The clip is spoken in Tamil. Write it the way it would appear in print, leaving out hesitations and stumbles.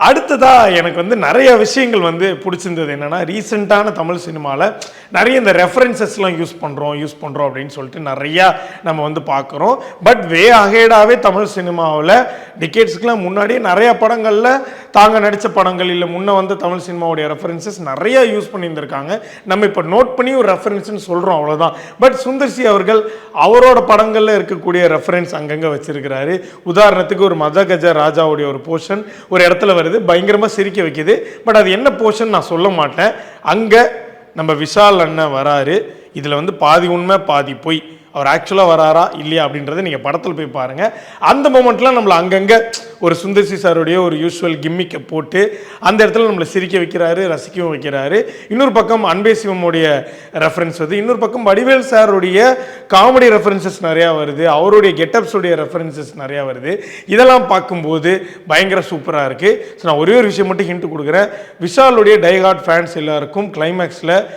அடுத்ததா எனக்கு வந்து நிறைய விஷயங்கள் வந்து பிடிச்சிருந்தது. என்னன்னா ரீசெண்டான தமிழ் சினிமாவில் நிறைய இந்த ரெஃபரன்சஸ்லாம் யூஸ் பண்ணுறோம் அப்படின்னு சொல்லிட்டு நிறையா நம்ம வந்து பார்க்குறோம். பட் வே அஹேடாகவே தமிழ் சினிமாவில் டிகேட்ஸ்க்குலாம் முன்னாடியே நிறைய படங்களில் தாங்க நடித்த படங்கள் இல்லை முன்ன வந்து தமிழ் சினிமாவுடைய ரெஃபரன்சஸ் நிறையா யூஸ் பண்ணியிருந்திருக்காங்க. நம்ம இப்போ நோட் பண்ணி ஒரு ரெஃபரன்ஸ்னு சொல்கிறோம், அவ்வளோதான். பட் சுந்தர்சி அவர்கள் அவரோட படங்களில் இருக்கக்கூடிய ரெஃபரன்ஸ் அங்கங்கே வச்சிருக்கிறாரு. உதாரணத்துக்கு ஒரு மதகஜ ராஜாவுடைய ஒரு போர்ஷன் ஒரு இடத்துல வருது, பயங்கரமாக சிரிக்க வைக்குது. பட் அது என்ன போர்ஷன் நான் சொல்ல மாட்டேன். அங்கே நம்ம விஷால் அண்ணன் வராரு. இதில் வந்து பாதி உண்மை பாதி பொய். அவர் ஆக்சுவலாக வராரா இல்லையா அப்படின்றத நீங்கள் படத்தில் போய் பாருங்கள். அந்த மொமெண்ட்லாம் நம்மளை அங்கங்கே ஒரு சுந்தர்சி சாருடைய ஒரு யூஸ்வல் கிம்மிக்கை போட்டு அந்த இடத்துல நம்மளை சிரிக்க வைக்கிறாரு, ரசிக்கவும் வைக்கிறாரு. இன்னொரு பக்கம் அன்பே சிவமுடைய ரெஃபரன்ஸ் வருது, இன்னொரு பக்கம் வடிவேல் சாருடைய காமெடி ரெஃபரன்சஸ் நிறையா வருது, அவருடைய கெட்டப்ஸுடைய ரெஃபரன்சஸ் நிறையா வருது. இதெல்லாம் பார்க்கும்போது பயங்கர சூப்பராக இருக்குது. ஸோ நான் ஒரே ஒரு விஷயம் மட்டும் ஹிண்ட் கொடுக்குறேன். விஷாலுடைய டைஹார்ட் ஃபேன்ஸ் எல்லாருக்கும் கிளைமேக்ஸில்